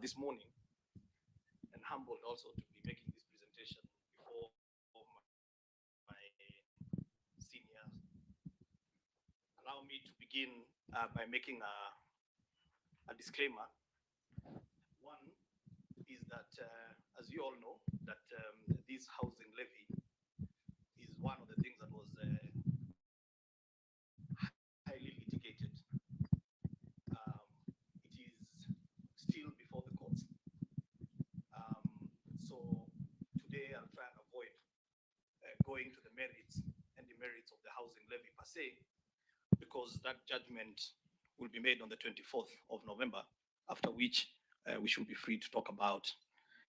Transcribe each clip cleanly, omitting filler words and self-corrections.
this morning, and humbled also to be making this presentation before my seniors. Allow me to begin by making a disclaimer. One is that, as you all know, that this housing levy is one of the things that was highly litigated. It is still before the courts. So today I'll try and avoid going to the merits and demerits of the housing levy per se, because that judgment will be made on the 24th of November, after which we should be free to talk about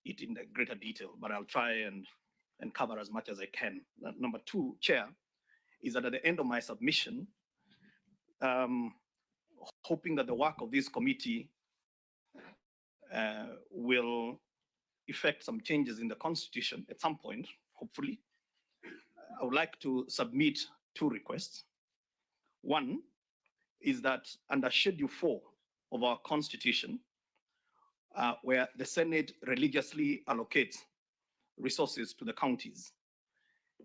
it in greater detail, but I'll try and cover as much as I can. Number two, Chair, is that at the end of my submission, hoping that the work of this committee will effect some changes in the Constitution at some point, hopefully, I would like to submit two requests. One is that under Schedule 4 of our Constitution, where the Senate religiously allocates resources to the counties,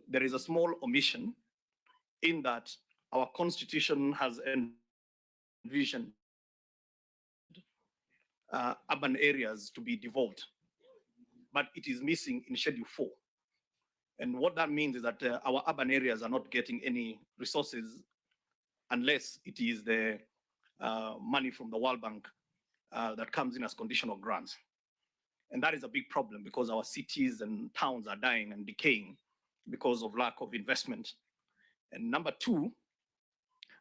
there is a small omission in that our Constitution has envisioned urban areas to be devolved, but it is missing in Schedule 4. And what that means is that our urban areas are not getting any resources unless it is the money from the World Bank that comes in as conditional grants. And that is a big problem because our cities and towns are dying and decaying because of lack of investment. And number two,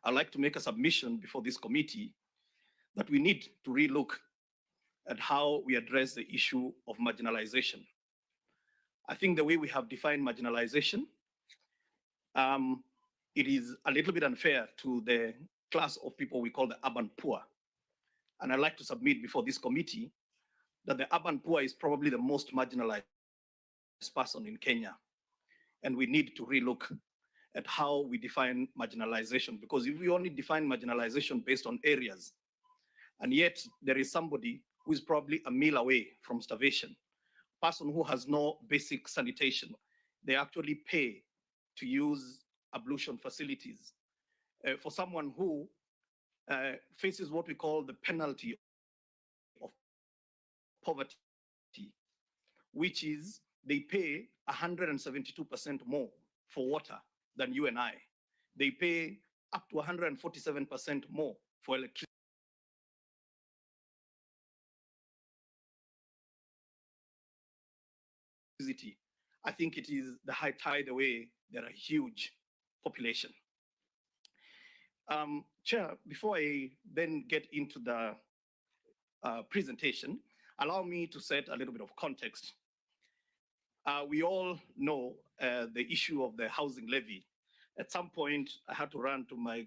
I'd like to make a submission before this committee that we need to relook at how we address the issue of marginalization. I think the way we have defined marginalization, it is a little bit unfair to the class of people we call the urban poor. And I'd like to submit before this committee that the urban poor is probably the most marginalized person in Kenya. And we need to relook at how we define marginalization, because if we only define marginalization based on areas, and yet there is somebody who is probably a meal away from starvation, person who has no basic sanitation, they actually pay to use ablution facilities. For someone who faces what we call the penalty of poverty, which is they pay 172% more for water than you and I. They pay up to 147% more for electricity. I think it is the high tide away. There are huge population. Chair, before I then get into the presentation, allow me to set a little bit of context. We all know the issue of the housing levy. At some point, I had to run to my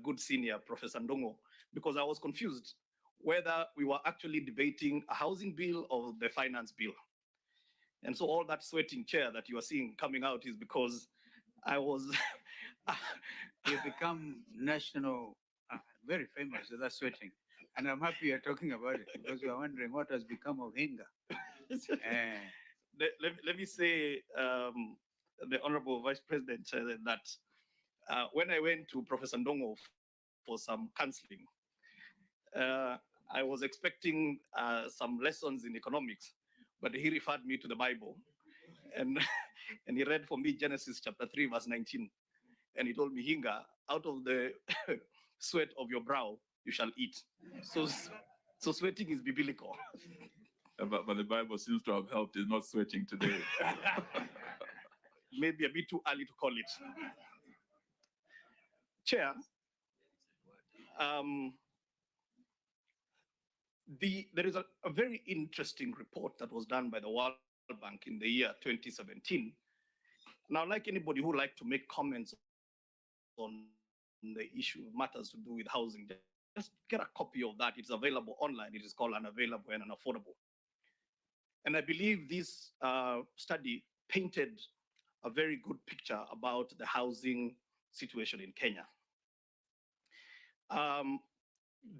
good senior, Professor Ndongo, because I was confused whether we were actually debating a housing bill or the finance bill. And so all that sweating, Chair, that you are seeing coming out is because I was... You've become national, very famous with that sweating. And I'm happy you're talking about it because you're wondering what has become of Hinga. Let me say, the Honorable Vice President said that when I went to Professor Ndongo for some counseling, I was expecting some lessons in economics, but he referred me to the Bible. And, and he read for me Genesis chapter 3, verse 19. And he told me, Hinga, out of the sweat of your brow, you shall eat. So sweating is biblical. But the Bible seems to have helped. It's not sweating today. Maybe a bit too early to call it. Chair, there is a very interesting report that was done by the World Bank in the year 2017. Now, like anybody who like to make comments on the issue matters to do with housing, just get a copy of that. It's available online. It is called Unavailable and Unaffordable. And I believe this study painted a very good picture about the housing situation in Kenya.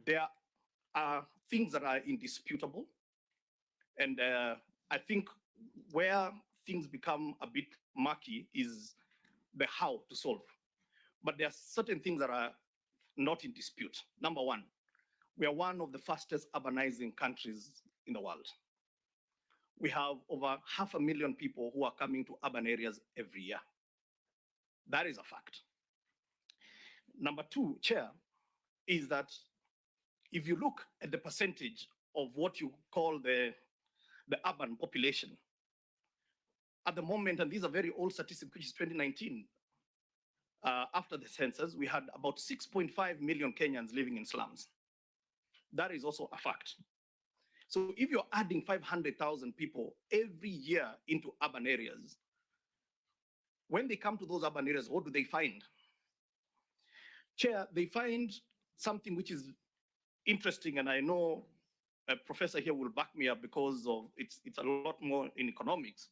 There are things that are indisputable. And I think where things become a bit murky is the how to solve. But there are certain things that are not in dispute. Number one, we are one of the fastest urbanizing countries in the world. We have over 500,000 people who are coming to urban areas every year. That is a fact. Number two, Chair, is that if you look at the percentage of what you call the urban population, at the moment, and these are very old statistics, which is 2019, after the census, we had about 6.5 million Kenyans living in slums. That is also a fact. So if you're adding 500,000 people every year into urban areas, when they come to those urban areas, what do they find? Chair, they find something which is interesting, and I know a professor here will back me up because of it's a lot more in economics.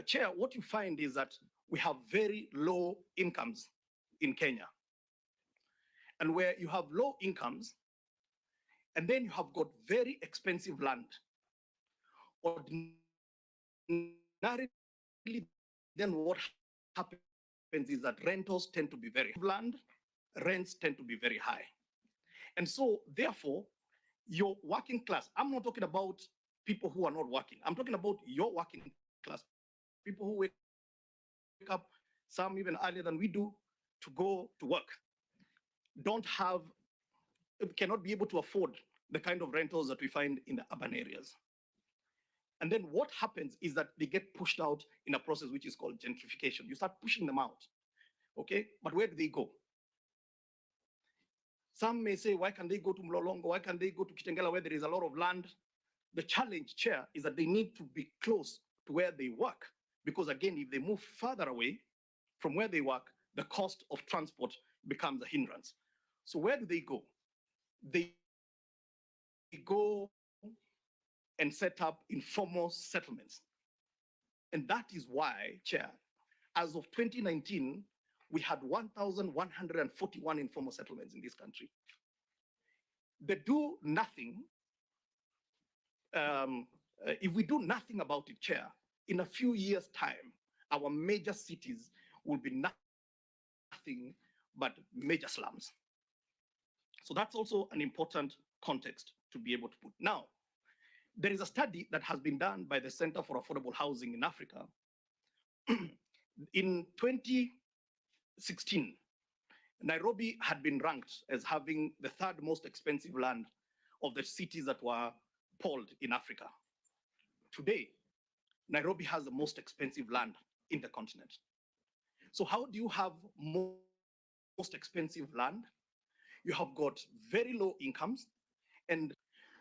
Chair, what you find is that we have very low incomes in Kenya. And where you have low incomes, and then you have got very expensive land, ordinarily, then what happens is that rentals tend to be very land, rents tend to be very high. And so, therefore, your working class, I'm not talking about people who are not working, I'm talking about your working class, people who wake up, some even earlier than we do, to go to work, cannot be able to afford the kind of rentals that we find in the urban areas. And then what happens is that they get pushed out in a process which is called gentrification. You start pushing them out, okay? But where do they go? Some may say, why can't they go to Mlolongo? Why can't they go to Kitengela where there is a lot of land? The challenge, Chair, is that they need to be close to where they work. Because again, if they move further away from where they work, the cost of transport becomes a hindrance. So where do they go? They go and set up informal settlements. And that is why, Chair, as of 2019, we had 1,141 informal settlements in this country. They do nothing. If we do nothing about it, Chair, in a few years' time, our major cities will be nothing but major slums. So that's also an important context to be able to put. Now, there is a study that has been done by the Center for Affordable Housing in Africa. In 2016, Nairobi had been ranked as having the third most expensive land of the cities that were polled in Africa. Today, Nairobi has the most expensive land in the continent. So how do you have most expensive land? You have got very low incomes. And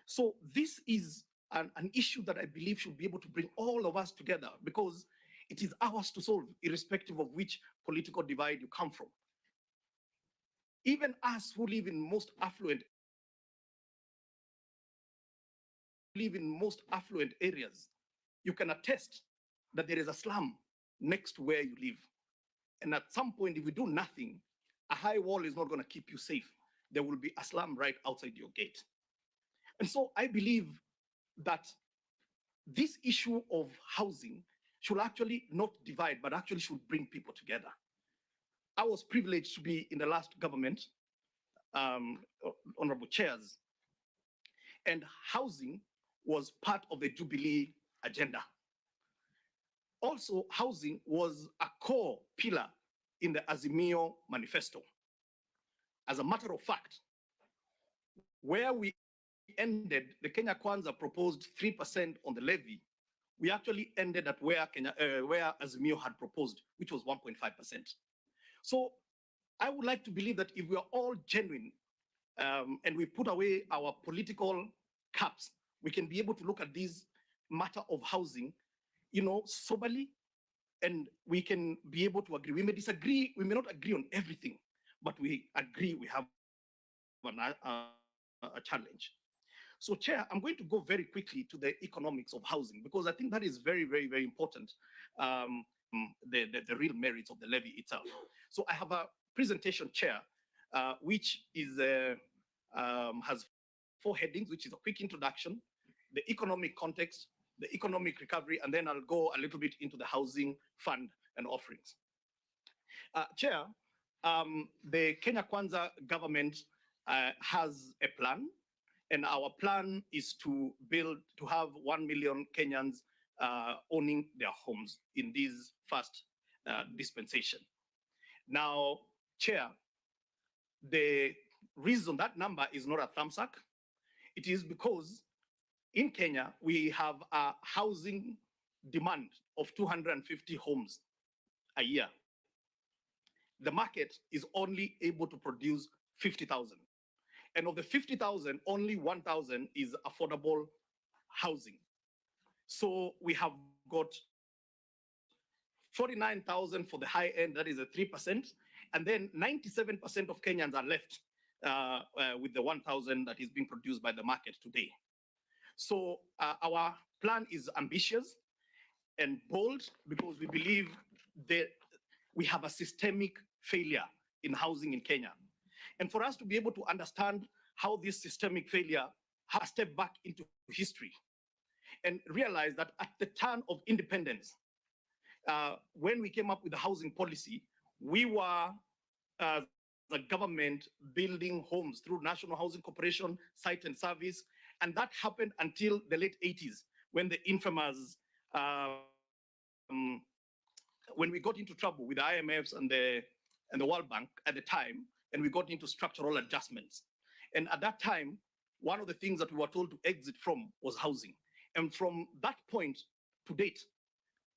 so this is an issue that I believe should be able to bring all of us together, because it is ours to solve, irrespective of which political divide you come from. Even us who live in most affluent areas, you can attest that there is a slum next to where you live. And at some point, if we do nothing, a high wall is not going to keep you safe. There will be a slum right outside your gate. And so I believe that this issue of housing should actually not divide, but actually should bring people together. I was privileged to be in the last government, honorable chairs, and housing was part of the Jubilee agenda. Also, housing was a core pillar in the Azimio manifesto. As a matter of fact, where we ended, the Kenya Kwanza proposed 3% on the levy. We actually ended at where Azimio had proposed, which was 1.5%. So I would like to believe that if we are all genuine and we put away our political caps, we can be able to look at this matter of housing, soberly, and we can be able to agree. We may disagree, we may not agree on everything, but we agree we have a challenge. So, Chair, I'm going to go very quickly to the economics of housing, because I think that is very, very, very important, the real merits of the levy itself. So I have a presentation, Chair, which is has four headings, which is a quick introduction, the economic context, the economic recovery, and then I'll go a little bit into the housing fund and offerings. Chair, the Kenya Kwanza government has a plan, and our plan is to have 1 million Kenyans owning their homes in this first dispensation. Now, Chair, the reason that number is not a thumbsuck, it is because in Kenya, we have a housing demand of 250 homes a year. The market is only able to produce 50,000. And of the 50,000, only 1,000 is affordable housing. So we have got 49,000 for the high end, that is a 3%. And then 97% of Kenyans are left with the 1,000 that is being produced by the market today. So our plan is ambitious and bold because we believe that we have a systemic failure in housing in Kenya. And for us to be able to understand how this systemic failure has stepped back into history and realize that at the turn of independence, when we came up with the housing policy, we were the government building homes through National Housing Corporation, site and service. And that happened until the late 80s, when the infamous, when we got into trouble with the IMFs and the World Bank at the time, and we got into structural adjustments. And at that time, one of the things that we were told to exit from was housing. And from that point to date,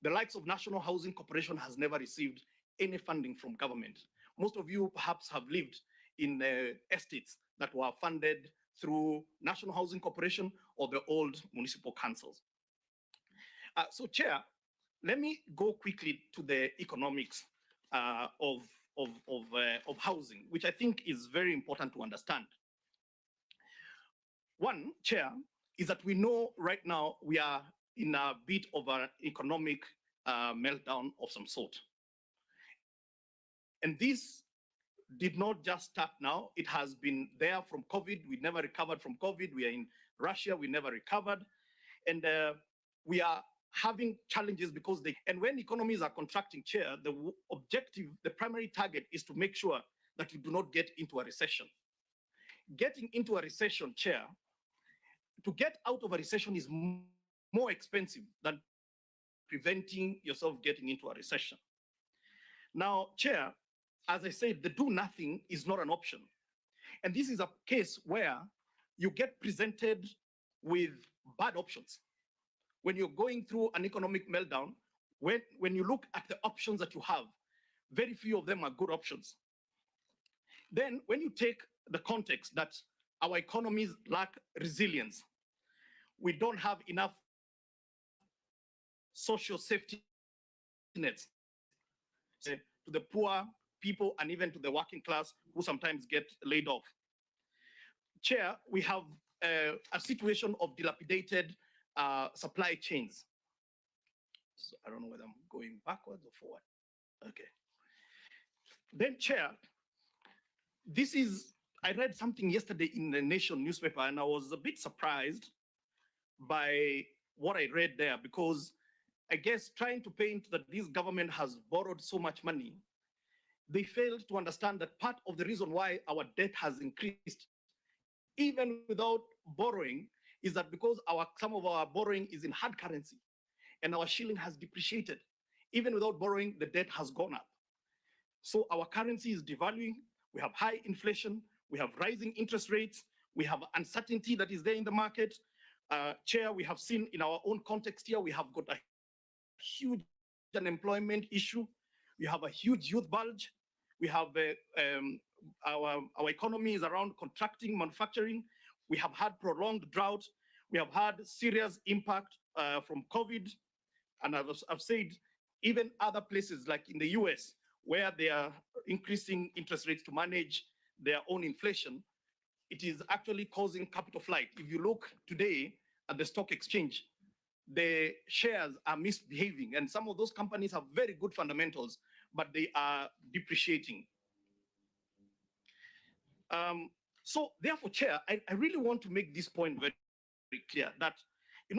the likes of National Housing Corporation has never received any funding from government. Most of you perhaps have lived in estates that were funded through National Housing Corporation or the old municipal councils. So Chair, let me go quickly to the economics of housing, which I think is very important to understand. One, Chair, is that we know right now we are in a bit of an economic meltdown of some sort. And this did not just start now. It has been there from COVID. We never recovered from COVID. We are in Russia. We never recovered. And we are having challenges because and when economies are contracting, Chair, the objective, the primary target is to make sure that you do not get into a recession. Getting into a recession, Chair, to get out of a recession is more expensive than preventing yourself getting into a recession. Now, Chair, as I said, the do nothing is not an option. And this is a case where you get presented with bad options. When you're going through an economic meltdown, when you look at the options that you have, very few of them are good options. Then when you take the context that our economies lack resilience, we don't have enough social safety nets to the poor people and even to the working class who sometimes get laid off. Chair, we have a situation of dilapidated supply chains. So I don't know whether I'm going backwards or forward. Okay. Then, Chair, I read something yesterday in the Nation newspaper, and I was a bit surprised by what I read there, because I guess trying to paint that this government has borrowed so much money, they failed to understand that part of the reason why our debt has increased, even without borrowing, is that because some of our borrowing is in hard currency and our shilling has depreciated. Even without borrowing, the debt has gone up. So our currency is devaluing, we have high inflation, we have rising interest rates, we have uncertainty that is there in the market. Chair, we have seen in our own context here, we have got a huge unemployment issue. We have a huge youth bulge. We have our economy is around contracting manufacturing. We have had prolonged drought. We have had serious impact from COVID. And I've said, even other places like in the US, where they are increasing interest rates to manage their own inflation, it is actually causing capital flight. If you look today at the stock exchange, the shares are misbehaving, and some of those companies have very good fundamentals, but they are depreciating. So therefore, Chair, I really want to make this point very clear that,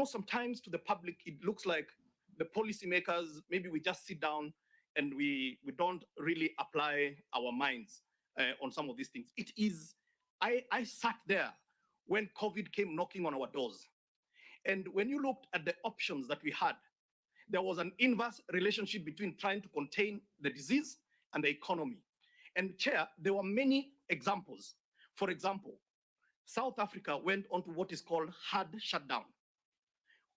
sometimes to the public, it looks like the policymakers, maybe we just sit down and we don't really apply our minds on some of these things. It is, I sat there when COVID came knocking on our doors. And when you looked at the options that we had, there was an inverse relationship between trying to contain the disease and the economy. And Chair, there were many examples. For example, South Africa went on to what is called hard shutdown.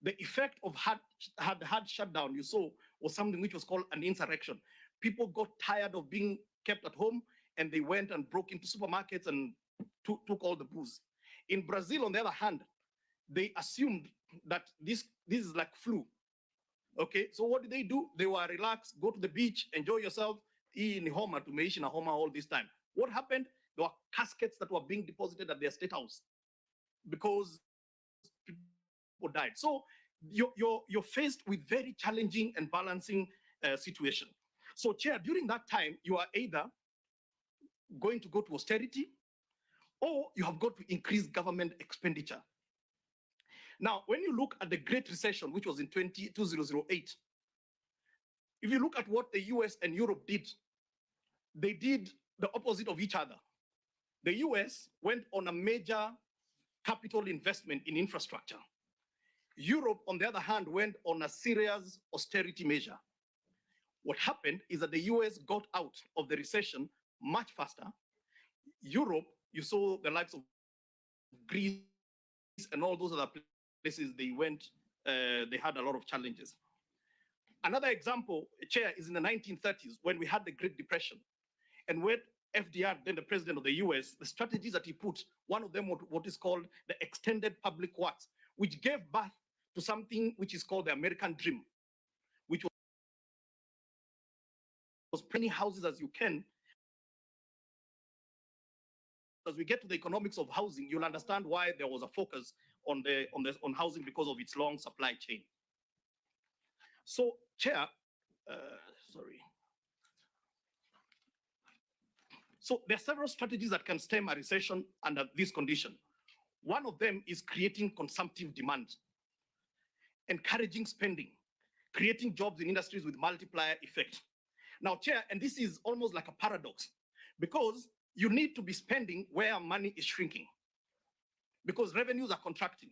The effect of hard shutdown, you saw, was something which was called an insurrection. People got tired of being kept at home and they went and broke into supermarkets and took all the booze. In Brazil, on the other hand, they assumed that this is like flu. Okay, so what did they do? They were relaxed, go to the beach, enjoy yourself, in Homa to Meishi na Homa all this time. What happened? There were caskets that were being deposited at their state house because people died. So you're faced with very challenging and balancing situation. So, Chair, during that time, you are either going to go to austerity or you have got to increase government expenditure. Now, when you look at the Great Recession, which was in 2008, if you look at what the US and Europe did, they did the opposite of each other. The US went on a major capital investment in infrastructure. Europe, on the other hand, went on a serious austerity measure. What happened is that the US got out of the recession much faster. Europe, you saw the likes of Greece and all those other places, they had a lot of challenges. Another example, Chair, is in the 1930s when we had the Great Depression. And when FDR, then the president of the US, the strategies that he put, one of them what is called the extended public works, which gave birth to something which is called the American Dream, which was many houses as you can. As we get to the economics of housing, you'll understand why there was a focus on housing because of its long supply chain. So, Chair, sorry. So there are several strategies that can stem a recession under this condition. One of them is creating consumptive demand, encouraging spending, creating jobs in industries with multiplier effect. Now, Chair, and this is almost like a paradox, because you need to be spending where money is shrinking, because revenues are contracting.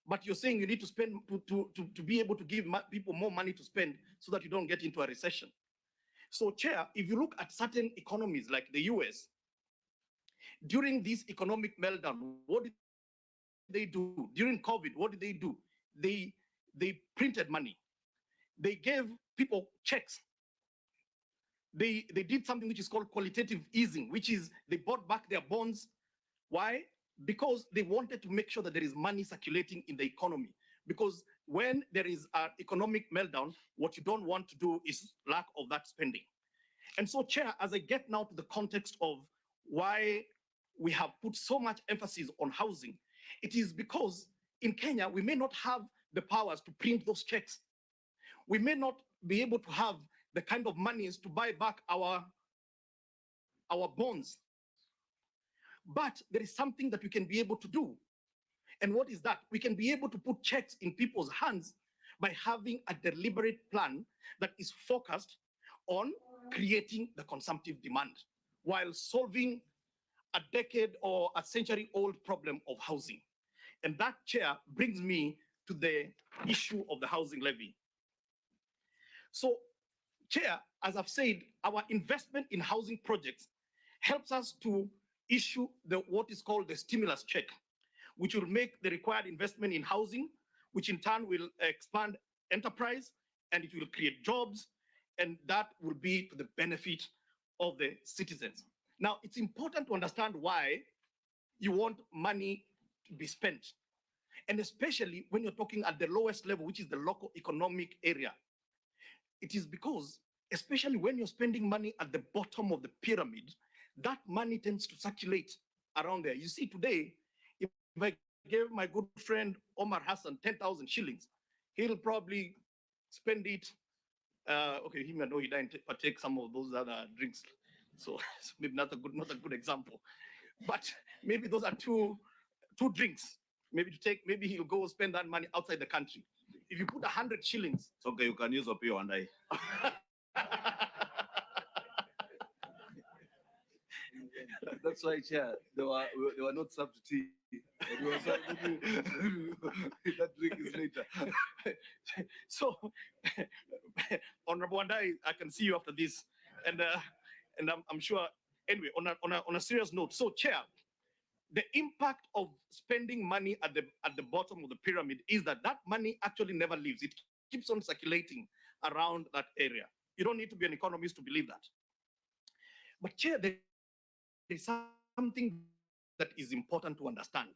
But you're saying you need to spend to be able to give people more money to spend so that you don't get into a recession. So, Chair, if you look at certain economies like the US, during this economic meltdown, what did they do? During COVID, what did they do? They printed money. They gave people checks. They did something which is called qualitative easing, which is they bought back their bonds. Why? Because they wanted to make sure that there is money circulating in the economy. Because when there is an economic meltdown, what you don't want to do is lack of that spending. And so, Chair, as I get now to the context of why we have put so much emphasis on housing, it is because in Kenya, we may not have the powers to print those checks. We may not be able to have the kind of monies to buy back our bonds. But there is something that we can be able to do. And what is that? We can be able to put checks in people's hands by having a deliberate plan that is focused on creating the consumptive demand while solving a decade or a century-old problem of housing. And that, Chair, brings me to the issue of the housing levy. So, Chair, as I've said, our investment in housing projects helps us to issue what is called the stimulus check, which will make the required investment in housing, which in turn will expand enterprise and it will create jobs, and that will be to the benefit of the citizens. Now, it's important to understand why you want money to be spent, and especially when you're talking at the lowest level, which is the local economic area. It is because, especially when you're spending money at the bottom of the pyramid, that money tends to circulate around there. You see, today, if I gave my good friend Omar Hassan 10,000 shillings, he'll probably spend it. Okay, I know he didn't partake some of those other drinks, so maybe not a good example. But maybe those are two drinks. Maybe to take, maybe he'll go spend that money outside the country. If you put 100 shillings, It's okay, you can use Opio and I. That's why, Chair, they were not served tea. They were served that drink is later. so Honorable Wandai, I can see you after this, and I'm sure. Anyway, on a serious note, so Chair, the impact of spending money at the bottom of the pyramid is that money actually never leaves. It keeps on circulating around that area. You don't need to be an economist to believe that. But Chair, there is something that is important to understand,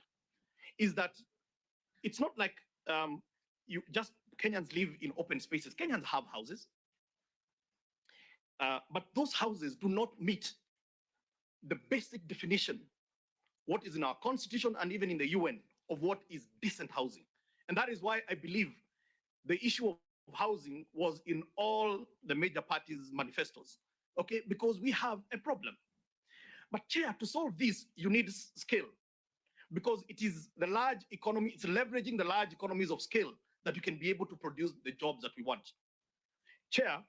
is that it's not like you just Kenyans live in open spaces. Kenyans have houses, but those houses do not meet the basic definition, what is in our constitution and even in the UN, of what is decent housing. And that is why I believe the issue of housing was in all the major parties' manifestos, okay? Because we have a problem. But Chair, to solve this, you need scale, because it is the large economy, it's leveraging the large economies of scale that you can be able to produce the jobs that we want. Chair,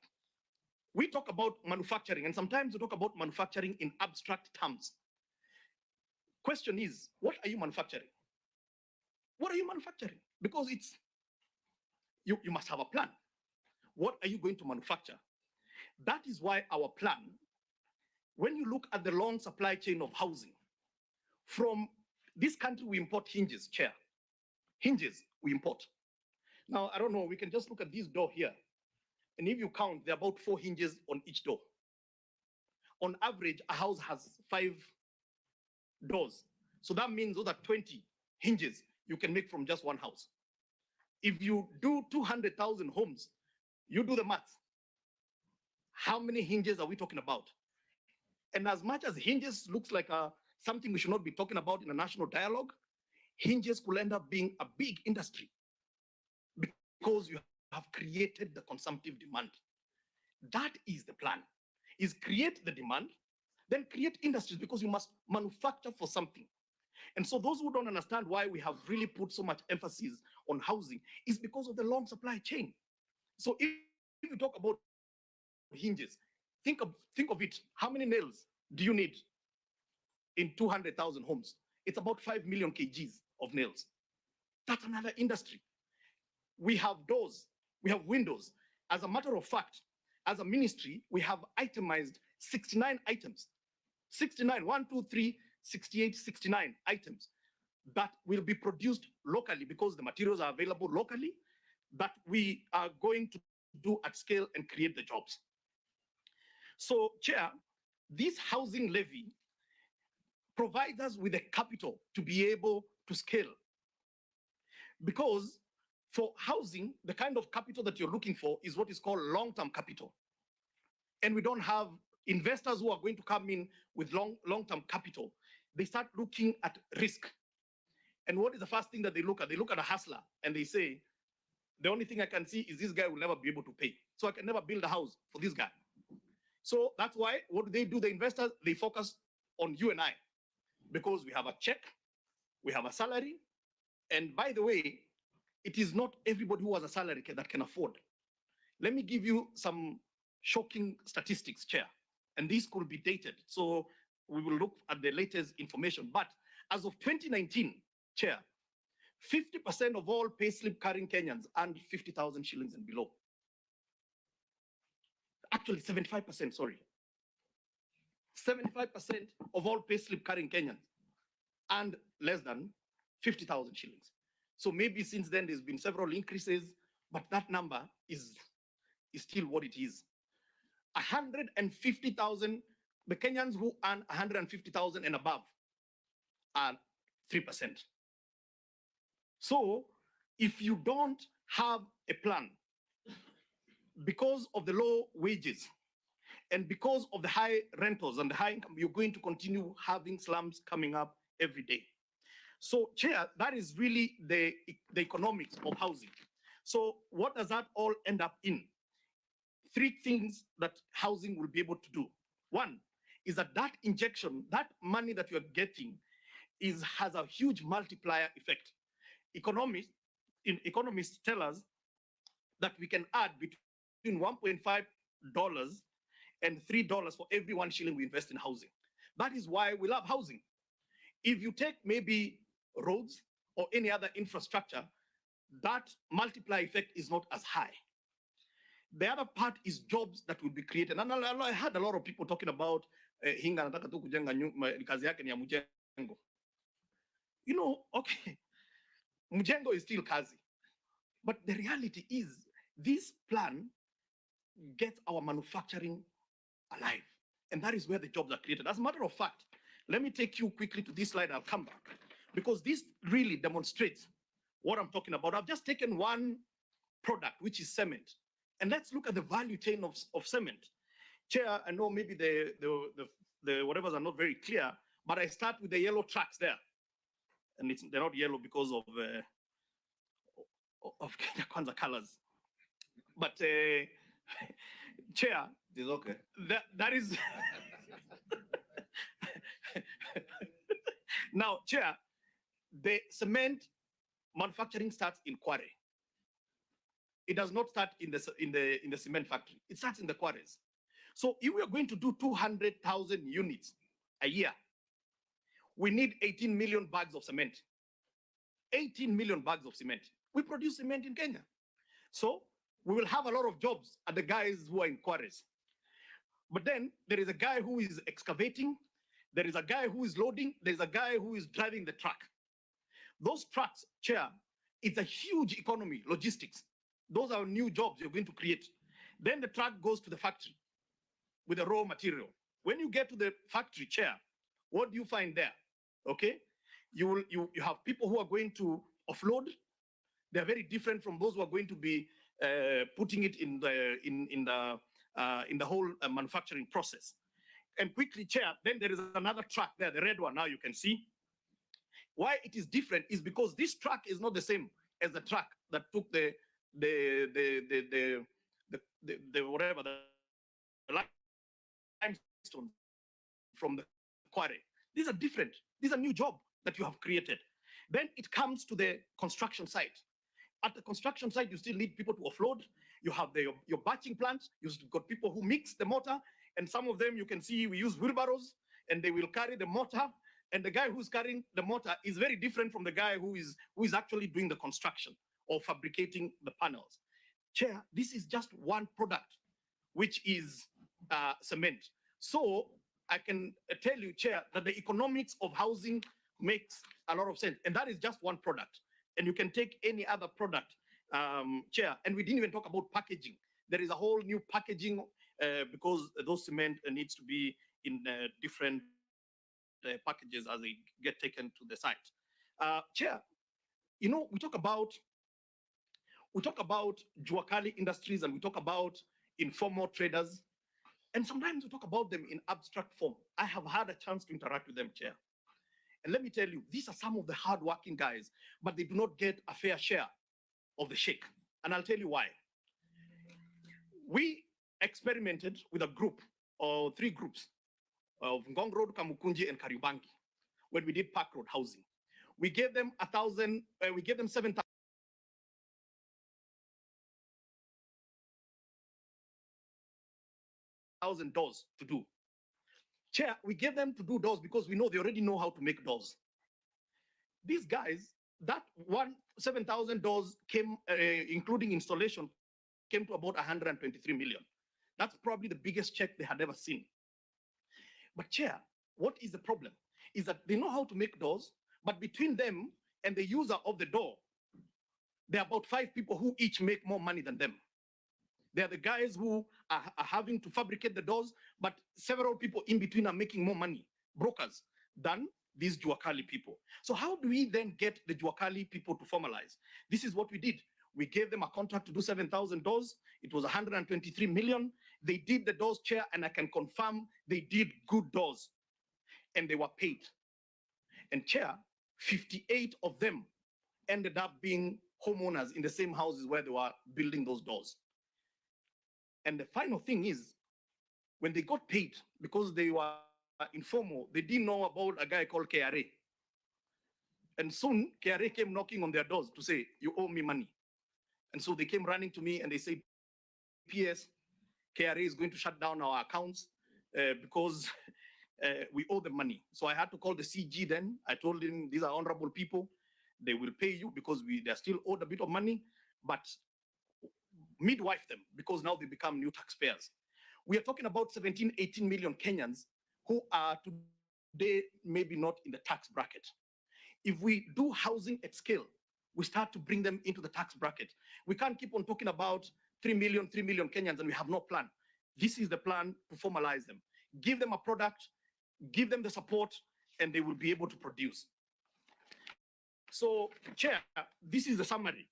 we talk about manufacturing, and sometimes we talk about manufacturing in abstract terms. Question is, what are you manufacturing? What are you manufacturing? Because it's, you must have a plan. What are you going to manufacture? That is why our plan, when you look at the long supply chain of housing, from this country we import hinges, Chair. Hinges we import. Now, I don't know, we can just look at this door here. And if you count, there are about 4 hinges on each door. On average, a house has 5 doors. So that means those are 20 hinges you can make from just one house. If you do 200,000 homes, you do the math. How many hinges are we talking about? And as much as hinges looks like something we should not be talking about in a national dialogue, hinges could end up being a big industry because you have created the consumptive demand. That is the plan, is create the demand, then create industries, because you must manufacture for something. And so those who don't understand why we have really put so much emphasis on housing is because of the long supply chain. So if you talk about hinges, think of it. How many nails do you need in 200,000 homes? It's about 5 million kgs of nails. That's another industry. We have doors, we have windows. As a matter of fact, as a ministry, we have itemized 69 items. 69, 1, 2, 3, 68, 69 items that will be produced locally because the materials are available locally, that we are going to do at scale and create the jobs. So, Chair, this housing levy provides us with a capital to be able to scale. Because for housing, the kind of capital that you're looking for is what is called long-term capital. And we don't have investors who are going to come in with long-term capital. They start looking at risk. And what is the first thing that they look at? They look at a hustler and they say, the only thing I can see is this guy will never be able to pay. So I can never build a house for this guy. So that's why, what do they do? The investors, they focus on you and I, because we have a check, we have a salary. And by the way, it is not everybody who has a salary that can afford. Let me give you some shocking statistics, Chair. And these could be dated. So we will look at the latest information. But as of 2019, Chair, 50% of all payslip carrying Kenyans earned 50,000 shillings and below. Actually, 75%, sorry. 75% of all payslip carrying Kenyans earned less than 50,000 shillings. So maybe since then there's been several increases, but that number is still what it is. 150,000, the Kenyans who earn 150,000 and above are 3%. So if you don't have a plan, because of the low wages and because of the high rentals and the high income, you're going to continue having slums coming up every day. So, Chair, that is really the economics of housing. So what does that all end up in? 3 things that housing will be able to do. 1, is that that injection, that money that you're getting has a huge multiplier effect. Economists tell us that we can add between $1.5 and $3 for every 1 shilling we invest in housing. That is why we love housing. If you take maybe roads or any other infrastructure, that multiplier effect is not as high. The other part is jobs that will be created. And I heard a lot of people talking about Hinga anataka tu kujenga kazi yake ni ya mjengo. You know, okay, mjengo is still kazi. But the reality is this plan gets our manufacturing alive. And that is where the jobs are created. As a matter of fact, let me take you quickly to this slide. I'll come back because this really demonstrates what I'm talking about. I've just taken one product, which is cement. And let's look at the value chain of cement. Chair, I know maybe the whatevers are not very clear, but I start with the yellow tracks there. And they're not yellow because of Kenya Kwanza colors. But Chair, It is okay. that is now, Chair, the cement manufacturing starts in quarry. It does not start in the cement factory. It starts in the quarries. So if we are going to do 200,000 units a year, we need 18 million bags of cement. 18 million bags of cement. We produce cement in Kenya. So we will have a lot of jobs at the guys who are in quarries. But then there is a guy who is excavating, there is a guy who is loading, there's a guy who is driving the truck. Those trucks, Chair, it's a huge economy, logistics. Those are new jobs you're going to create. Then the truck goes to the factory with the raw material. When you get to the factory, Chair, what do you find there? Okay, you have people who are going to offload. They're very different from those who are going to be putting it in the whole manufacturing process. And quickly, Chair, then there is another truck there, the red one. Now you can see why it is different is because this truck is not the same as the truck that took the whatever the limestone from the quarry. These are different. These are new job that you have created. Then it comes to the construction site. At the construction site, you still need people to offload. You have your batching plants. You've got people who mix the mortar, and some of them you can see we use wheelbarrows, and they will carry the mortar. And the guy who's carrying the mortar is very different from the guy who is actually doing the construction or fabricating the panels. Chair, this is just one product, which is cement. So I can tell you, Chair, that the economics of housing makes a lot of sense. And that is just one product. And you can take any other product, Chair. And we didn't even talk about packaging. There is a whole new packaging because those cement needs to be in different packages as they get taken to the site. Chair, you know, we talk about Juakali industries and we talk about informal traders. And sometimes we talk about them in abstract form. I have had a chance to interact with them, Chair. And let me tell you, these are some of the hardworking guys, but they do not get a fair share of the shake. And I'll tell you why. We experimented with a group, or 3 groups, of Ngong Road, Kamukunji, and Kariobangi, when we did Park Road housing. We gave them 7,000 doors to do. Chair, we gave them to do doors because we know they already know how to make doors. These guys, that 7,000 doors came, including installation, came to about 123 million. That's probably the biggest check they had ever seen. But Chair, what is the problem? Is that they know how to make doors, but between them and the user of the door, there are about 5 people who each make more money than them. They are the guys who are having to fabricate the doors, but several people in between are making more money, brokers, than these Juakali people. So how do we then get the Juakali people to formalize? This is what we did. We gave them a contract to do 7,000 doors. It was 123 million. They did the doors, Chair, and I can confirm they did good doors. And they were paid. And Chair, 58 of them ended up being homeowners in the same houses where they were building those doors. And the final thing is, when they got paid, because they were informal, they didn't know about a guy called KRA. And soon KRA came knocking on their doors to say, you owe me money. And so they came running to me and they say, PS, KRA is going to shut down our accounts because we owe them money. So I had to call the CG then. I told him, these are honorable people. They will pay you because they're still owed a bit of money, but midwife them because now they become new taxpayers. We are talking about 17, 18 million Kenyans who are today maybe not in the tax bracket. If we do housing at scale, we start to bring them into the tax bracket. We can't keep on talking about 3 million Kenyans and we have no plan. This is the plan to formalize them. Give them a product, give them the support, and they will be able to produce. So, Chair, this is the summary.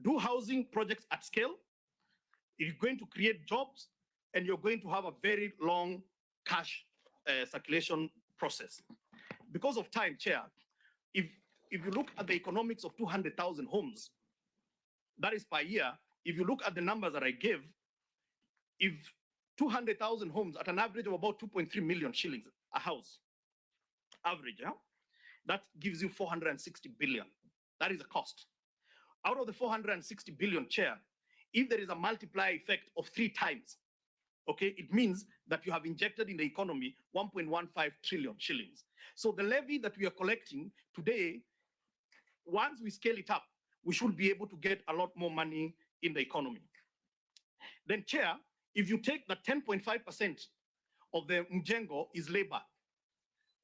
Do housing projects at scale. You're going to create jobs, and you're going to have a very long cash circulation process. Because of time, Chair, if you look at the economics of 200,000 homes, that is per year. If you look at the numbers that I gave, if 200,000 homes at an average of about 2.3 million shillings a house, average, yeah? That gives you 460 billion. That is the cost. Out of the 460 billion, Chair, if there is a multiplier effect of 3 times, okay, it means that you have injected in the economy 1.15 trillion shillings. So the levy that we are collecting today, once we scale it up, we should be able to get a lot more money in the economy. Then, Chair, if you take the 10.5% of the mjengo is labor,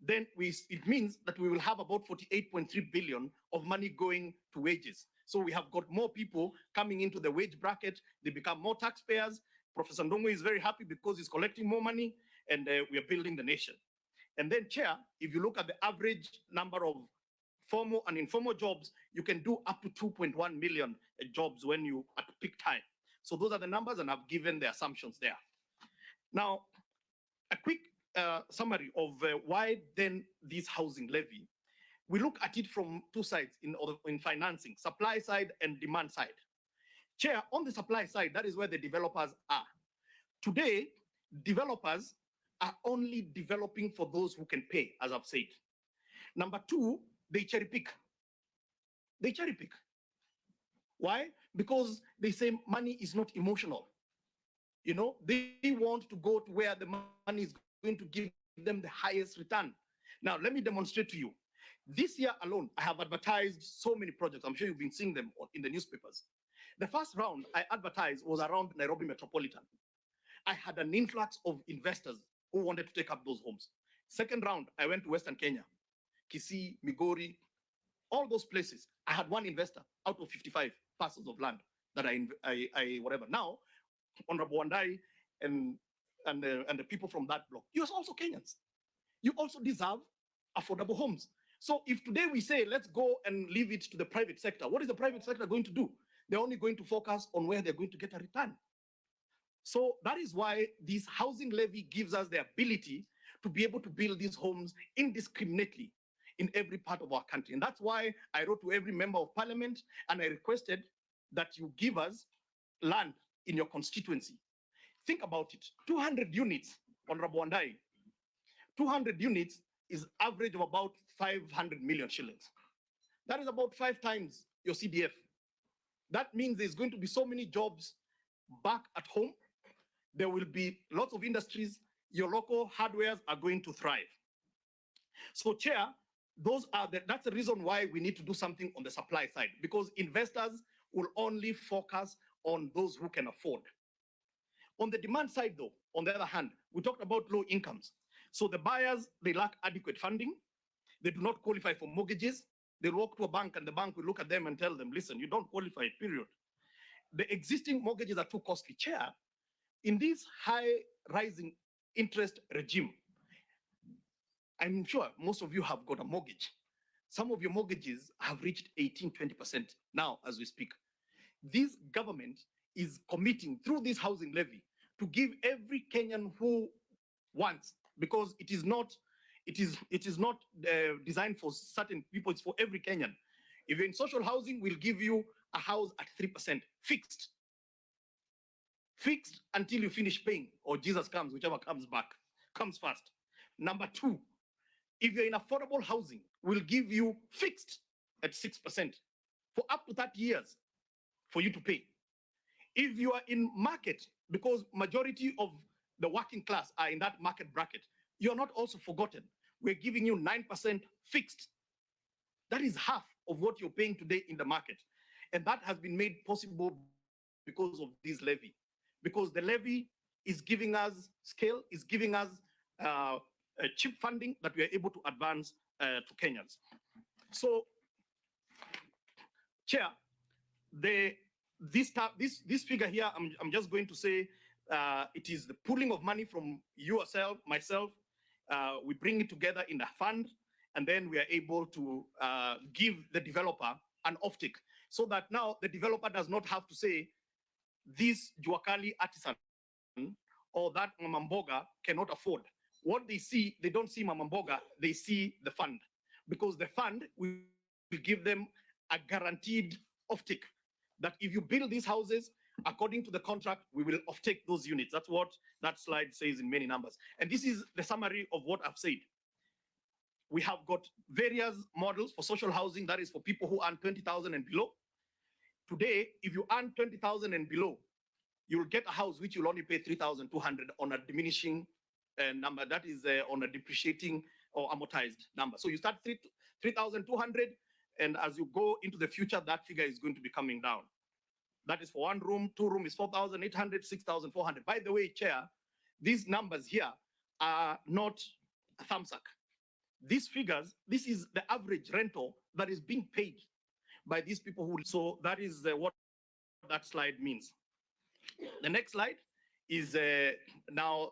then it means that we will have about 48.3 billion of money going to wages. So we have got more people coming into the wage bracket. They become more taxpayers. Professor Ndongo is very happy because he's collecting more money, and we are building the nation. And then, Chair, if you look at the average number of formal and informal jobs, you can do up to 2.1 million jobs when you at peak time. So those are the numbers, and I've given the assumptions there. Now, a quick summary of why then this housing levy. We look at it from 2 sides in financing, supply side and demand side. Chair, on the supply side, that is where the developers are. Today, developers are only developing for those who can pay, as I've said. Number 2, they cherry pick. They cherry pick. Why? Because they say money is not emotional. You know, they want to go to where the money is going to give them the highest return. Now, let me demonstrate to you. This year alone, I have advertised so many projects. I'm sure you've been seeing them in the newspapers. The first round I advertised was around Nairobi Metropolitan. I had an influx of investors who wanted to take up those homes. Second round, I went to Western Kenya, Kisii, Migori, all those places. I had one investor out of 55 parcels of land that I whatever. Now, Honorable Wandai and the people from that block, you're also Kenyans. You also deserve affordable homes. So if today we say, let's go and leave it to the private sector, what is the private sector going to do? They're only going to focus on where they're going to get a return. So that is why this housing levy gives us the ability to be able to build these homes indiscriminately in every part of our country. And that's why I wrote to every member of parliament and I requested that you give us land in your constituency. Think about it, 200 units, Honorable Wandai, 200 units is average of about 500 million shillings. That is about 5 times your CDF. That means there's going to be so many jobs back at home. There will be lots of industries. Your local hardwares are going to thrive. So, Chair, that's the reason why we need to do something on the supply side, because investors will only focus on those who can afford. On the demand side, though, on the other hand, we talked about low incomes. So the buyers, they lack adequate funding. They do not qualify for mortgages. They walk to a bank and the bank will look at them and tell them, listen, you don't qualify, period. The existing mortgages are too costly. Chair, in this high rising interest regime, I'm sure most of you have got a mortgage. Some of your mortgages have reached 18, 20% now as we speak. This government is committing through this housing levy to give every Kenyan who wants, because it is not designed for certain people, it's for every Kenyan. If you're in social housing, we'll give you a house at 3%, fixed until you finish paying, or Jesus comes, whichever comes first. Number two, if you're in affordable housing, we'll give you fixed at 6% for up to 30 years for you to pay. If you are in market, because majority of the working class are in that market bracket, you're not also forgotten. We're giving you 9% fixed. That is half of what you're paying today in the market. And that has been made possible because of this levy. Because the levy is giving us scale, is giving us cheap funding that we are able to advance to Kenyans. So, Chair, this figure here, I'm just going to say it is the pooling of money from yourself, myself. We bring it together in a fund, and then we are able to give the developer an offtake, so that now the developer does not have to say this Juakali artisan or that Mamamboga cannot afford. What they see, they don't see Mamamboga, they see the fund, because the fund will give them a guaranteed offtake that if you build these houses according to the contract, we will offtake those units. That's what that slide says in many numbers. And this is the summary of what I've said. We have got various models for social housing, that is for people who earn 20,000 and below. Today, if you earn 20,000 and below, you'll get a house which you'll only pay 3,200 on a diminishing number. That is on a depreciating or amortized number. So you start 3,200, and as you go into the future, that figure is going to be coming down. That is for 1 room, 2 room is 4,800, 6,400. By the way, Chair, these numbers here are not a thumbsuck. These figures, this is the average rental that is being paid by these people who, so that is what that slide means. The next slide is now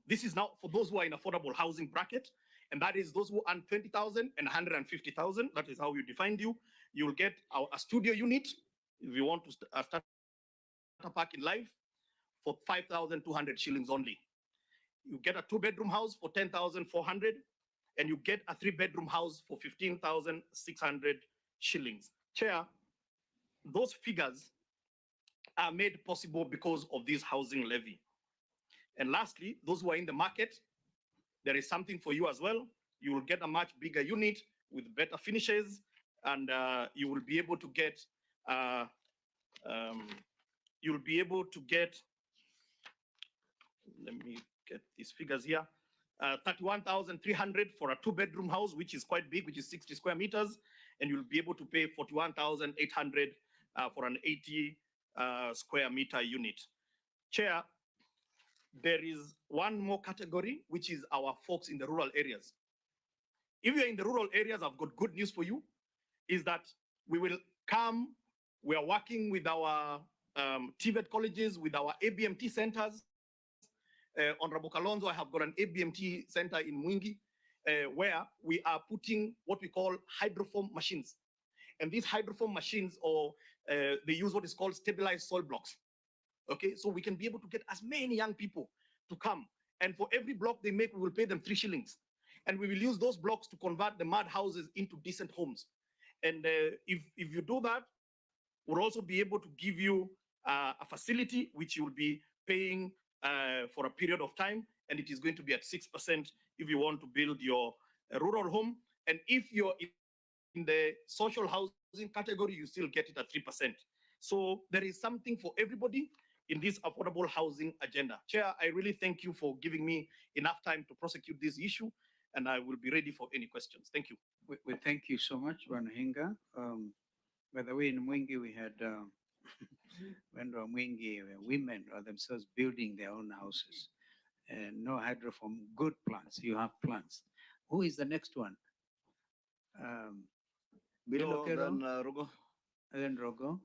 this is now for those who are in affordable housing bracket, and that is those who earn 20,000 and 150,000. That is how we defined you. You will get a studio unit if you want to start a park in life for 5,200 shillings only. You get a 2-bedroom house for 10,400, and you get a 3-bedroom house for 15,600 shillings. Chair, those figures are made possible because of this housing levy. And lastly, those who are in the market, there is something for you as well. You will get a much bigger unit with better finishes, and you will be able to get, let me get these figures here, 31,300 for a 2-bedroom house, which is quite big, which is 60 square meters, and you'll be able to pay 41,800 for an 80 square meter unit. Chair, there is one more category, which is our folks in the rural areas. If you're in the rural areas, I've got good news for you, is that we will come, we are working with our TVET colleges, with our ABMT centers. Honorable Kalonzo, I have got an ABMT center in Mwingi, where we are putting what we call hydroform machines. And these hydroform machines, or they use what is called stabilized soil blocks. Okay, so we can be able to get as many young people to come. And for every block they make, we will pay them 3 shillings. And we will use those blocks to convert the mud houses into decent homes. And if you do that, we'll also be able to give you a facility which you will be paying for a period of time, and it is going to be at 6% if you want to build your rural home. And if you're in the social housing category, you still get it at 3%. So there is something for everybody in this affordable housing agenda. Chair, I really thank you for giving me enough time to prosecute this issue, and I will be ready for any questions. Thank you. We thank you so much, Wanahinga. By the way, in Mwingi, we had when Mwingi, women are themselves building their own houses. And no hydroform, good plants. You have plants. Who is the next one? Below, Belokero, then Rogo. and then Rogo.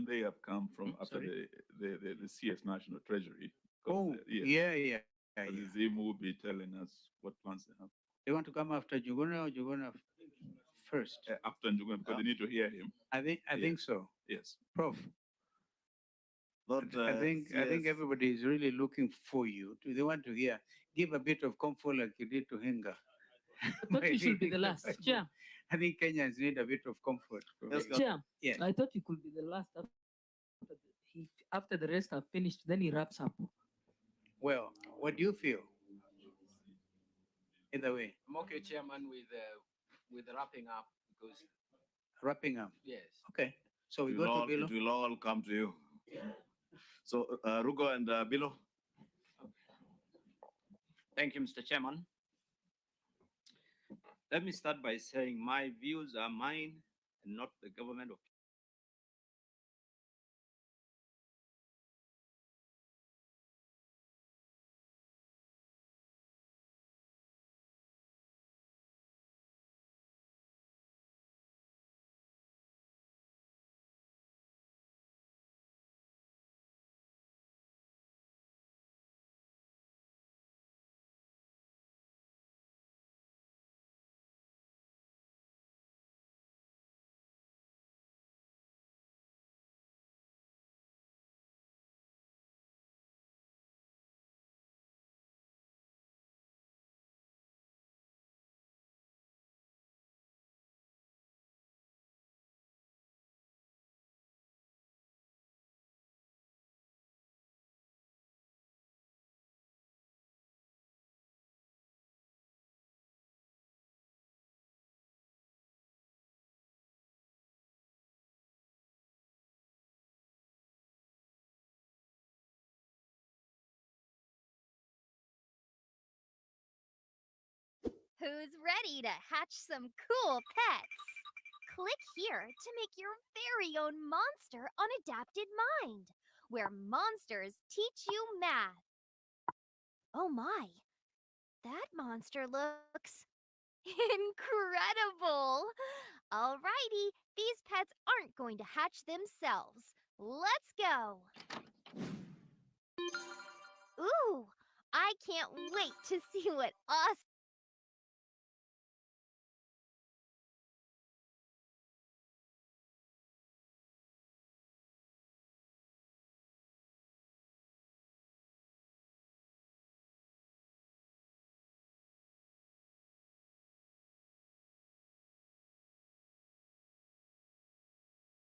They have come from after Sorry? the CS National Treasury. Oh, Yes. yeah. Azimio will be telling us what plans they have. They want to come after Juguna or Juguna first? After Njuguna, because they need to hear him. I think so. Yes. Prof, Not, I think everybody is really looking for you. They want to hear. Give a bit of comfort like you did to Hinga. I thought you should be the last. Chair, I think Kenyans need a bit of comfort. Yes, Chair, Yes. I thought you could be the last After the rest are finished, then he wraps up. Well, what do you feel? Either way, I'm okay, Chairman, with wrapping up because wrapping up. yes. Okay. So we It go will to all, Bilo. it will all come to you. So, Rugo and Bilo, Thank you, Mr. Chairman. Let me start by saying my views are mine and not the government of. Who's ready to hatch some cool pets? Click here to make your very own monster on Adapted Mind, where monsters teach you math. Oh my, that monster looks incredible! Alrighty, these pets aren't going to hatch themselves. Let's go! Ooh, I can't wait to see what awesome